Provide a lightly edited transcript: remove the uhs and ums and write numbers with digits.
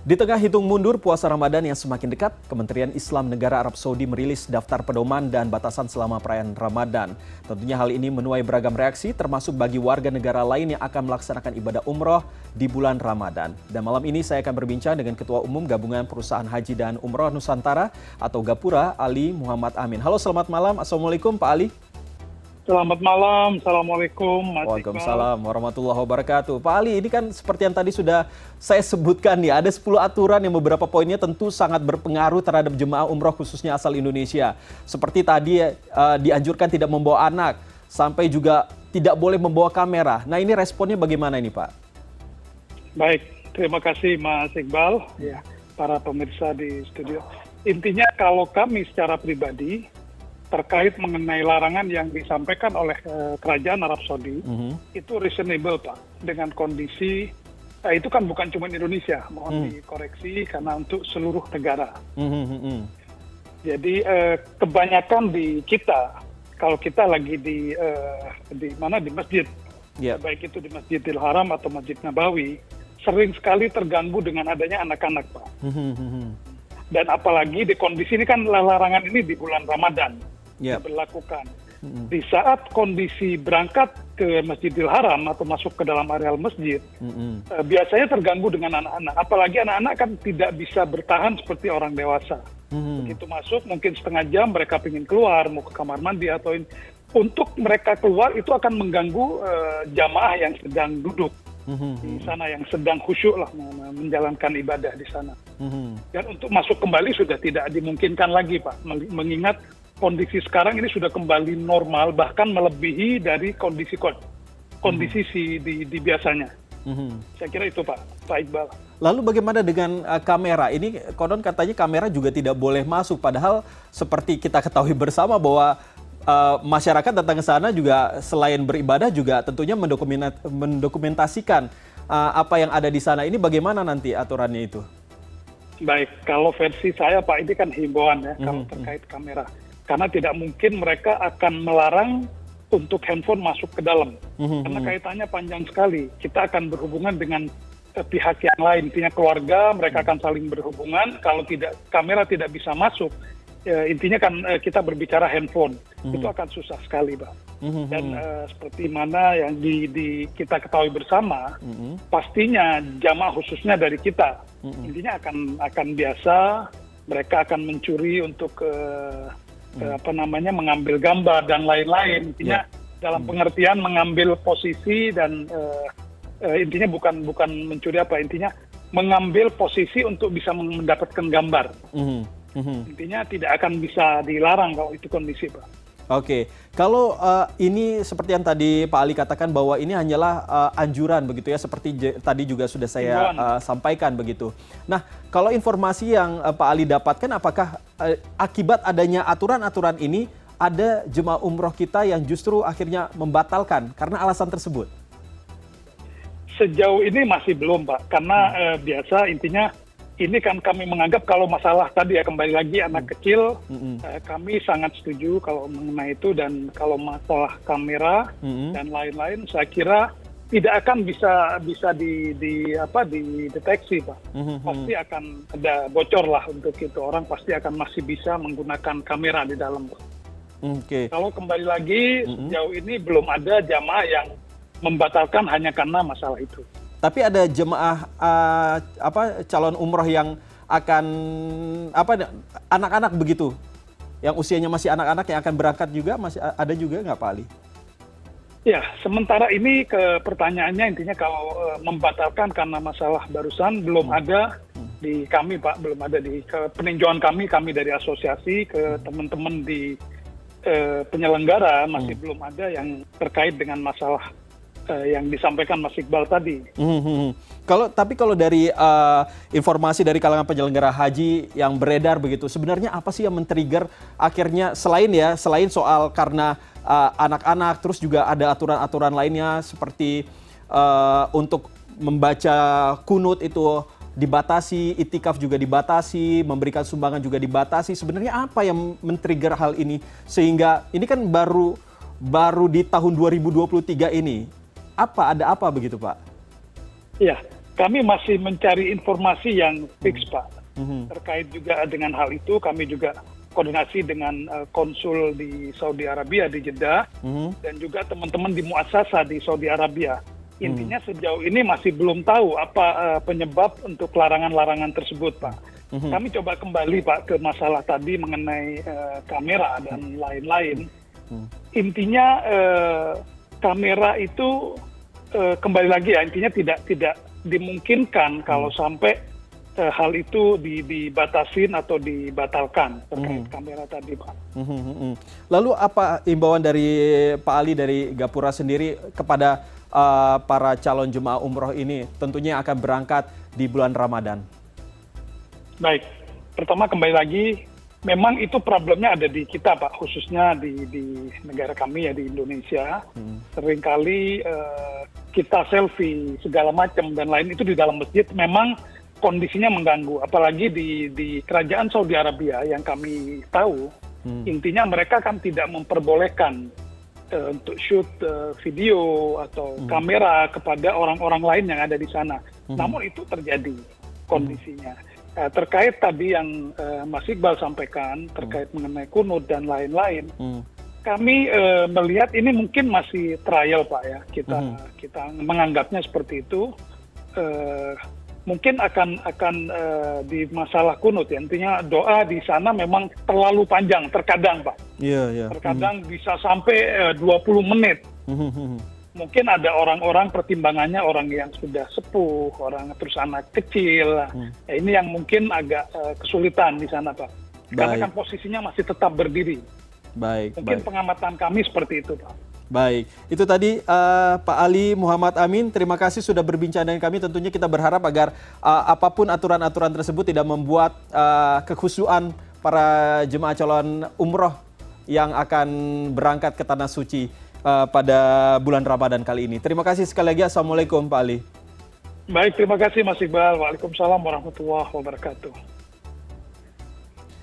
Di tengah hitung mundur puasa Ramadan yang semakin dekat, Kementerian Islam Negara Arab Saudi merilis daftar pedoman dan batasan selama perayaan Ramadan. Tentunya hal ini menuai beragam reaksi, termasuk bagi warga negara lain yang akan melaksanakan ibadah umroh di bulan Ramadan. Dan malam ini saya akan berbincang dengan Ketua Umum Gabungan Perusahaan Haji dan Umroh Nusantara atau Gapura, Ali Muhammad Amin. Halo, selamat malam. Assalamualaikum Pak Ali. Selamat malam, Assalamualaikum Mas Waalaikumsalam warahmatullahi wabarakatuh. Pak Ali, ini kan seperti yang tadi sudah saya sebutkan nih, ada 10 aturan yang beberapa poinnya tentu sangat berpengaruh terhadap jemaah umroh khususnya asal Indonesia. Seperti tadi dianjurkan tidak membawa anak, sampai juga tidak boleh membawa kamera. Nah, ini responnya bagaimana ini Pak? Baik, terima kasih Mas Iqbal, ya, para pemirsa di studio. Intinya kalau kami secara pribadi, terkait mengenai larangan yang disampaikan oleh Kerajaan Arab Saudi, itu reasonable Pak, dengan kondisi, itu kan bukan cuma Indonesia, mohon dikoreksi karena untuk seluruh negara. Jadi kebanyakan di kita, kalau kita lagi di mana di masjid, baik itu di Masjidil Haram atau Masjid Nabawi, sering sekali terganggu dengan adanya anak-anak Pak. Dan apalagi di kondisi ini kan larangan ini di bulan Ramadan diberlakukan. Di saat kondisi berangkat ke Masjidil Haram atau masuk ke dalam areal masjid, biasanya terganggu dengan anak-anak. Apalagi anak-anak kan tidak bisa bertahan seperti orang dewasa. Begitu masuk mungkin setengah jam mereka ingin keluar, mau ke kamar mandi atau untuk mereka keluar itu akan mengganggu jamaah yang sedang duduk di sana, yang sedang khusyuk lah menjalankan ibadah di sana. Dan untuk masuk kembali sudah tidak dimungkinkan lagi Pak, mengingat kondisi sekarang ini sudah kembali normal, bahkan melebihi dari kondisi di biasanya. Saya kira itu Pak Iqbal. Lalu bagaimana dengan kamera? Ini konon katanya kamera juga tidak boleh masuk, padahal seperti kita ketahui bersama bahwa masyarakat datang ke sana juga selain beribadah juga tentunya mendokumentasikan apa yang ada di sana. Ini bagaimana nanti aturannya itu? Baik, kalau versi saya Pak, ini kan himbauan ya kalau terkait kamera. Karena tidak mungkin mereka akan melarang untuk handphone masuk ke dalam. Karena kaitannya panjang sekali. Kita akan berhubungan dengan pihak yang lain, intinya keluarga, mereka akan saling berhubungan. Kalau tidak, kamera tidak bisa masuk, intinya kan kita berbicara handphone. Itu akan susah sekali Pak. Dan seperti mana yang kita ketahui bersama, pastinya jamaah khususnya dari kita, intinya akan biasa, mereka akan mencuri untuk mengambil gambar dan lain-lain. Intinya dalam pengertian mengambil posisi dan intinya bukan mencuri intinya mengambil posisi untuk bisa mendapatkan gambar. Intinya tidak akan bisa dilarang kalau itu kondisi Pak. Oke, kalau ini seperti yang tadi Pak Ali katakan bahwa ini hanyalah anjuran begitu ya, seperti tadi juga sudah saya sampaikan begitu. Nah, kalau informasi yang Pak Ali dapatkan, apakah akibat adanya aturan-aturan ini ada jemaah umroh kita yang justru akhirnya membatalkan karena alasan tersebut? Sejauh ini masih belum Pak, karena biasa intinya ini kan kami menganggap kalau masalah tadi ya kembali lagi anak kecil, kami sangat setuju kalau mengenai itu, dan kalau masalah kamera dan lain-lain saya kira tidak akan bisa dideteksi Pak. Pasti akan ada bocor lah untuk itu, orang pasti akan masih bisa menggunakan kamera di dalam Pak. Kalau kembali lagi sejauh ini belum ada jamaah yang membatalkan hanya karena masalah itu. Tapi ada jemaah calon umroh yang akan anak-anak begitu, yang usianya masih anak-anak yang akan berangkat juga, masih ada juga nggak Pak Ali? Ya, sementara ini pertanyaannya intinya kalau membatalkan karena masalah barusan belum ada di kami Pak, belum ada di peninjauan kami dari asosiasi ke teman-teman di penyelenggara, masih belum ada yang terkait dengan masalah yang disampaikan Mas Iqbal tadi. Tapi kalau dari informasi dari kalangan penyelenggara haji yang beredar begitu, sebenarnya apa sih yang men-trigger akhirnya selain soal karena anak-anak, terus juga ada aturan-aturan lainnya seperti untuk membaca kunut itu dibatasi, itikaf juga dibatasi, memberikan sumbangan juga dibatasi. Sebenarnya apa yang men-trigger hal ini sehingga ini kan baru di tahun 2023 ini. Ada apa begitu Pak? Ya, kami masih mencari informasi yang fix, Pak. Terkait juga dengan hal itu, kami juga koordinasi dengan konsul di Saudi Arabia di Jeddah dan juga teman-teman di muassasah di Saudi Arabia. Intinya sejauh ini masih belum tahu apa penyebab untuk larangan-larangan tersebut, Pak. Kami coba kembali, Pak, ke masalah tadi mengenai kamera dan lain-lain. Intinya kamera itu kembali lagi ya, intinya tidak dimungkinkan kalau sampai hal itu dibatasin atau dibatalkan terkait kamera tadi, Pak. Lalu apa imbauan dari Pak Ali dari Gapura sendiri kepada para calon jemaah umroh ini tentunya akan berangkat di bulan Ramadan? Baik, pertama kembali lagi, memang itu problemnya ada di kita, Pak, khususnya di negara kami ya, di Indonesia. Seringkali kita selfie segala macam dan lain itu di dalam masjid memang kondisinya mengganggu, apalagi di kerajaan Saudi Arabia yang kami tahu, intinya mereka kan tidak memperbolehkan untuk shoot video atau kamera kepada orang-orang lain yang ada di sana. Namun itu terjadi kondisinya. Terkait tadi yang Mas Iqbal sampaikan terkait mengenai kunut dan lain-lain, kami melihat ini mungkin masih trial, Pak, ya. Kita menganggapnya seperti itu. Mungkin akan di masalah kunut ya, intinya doa di sana memang terlalu panjang terkadang, Pak. Terkadang bisa sampai 20 menit. Mungkin ada orang-orang pertimbangannya orang yang sudah sepuh, orang terus anak kecil. Ya, ini yang mungkin agak kesulitan di sana, Pak. Karena kan posisinya masih tetap berdiri. Mungkin pengamatan kami seperti itu, Pak. Baik, itu tadi Pak Ali Muhammad Amin, terima kasih sudah berbincang dengan kami. Tentunya kita berharap agar apapun aturan-aturan tersebut tidak membuat kekhusyuan para jemaah calon umroh yang akan berangkat ke Tanah Suci pada bulan Ramadan kali ini. Terima kasih sekali lagi, Assalamualaikum Pak Ali. Baik, terima kasih Mas Iqbal. Waalaikumsalam warahmatullahi wabarakatuh.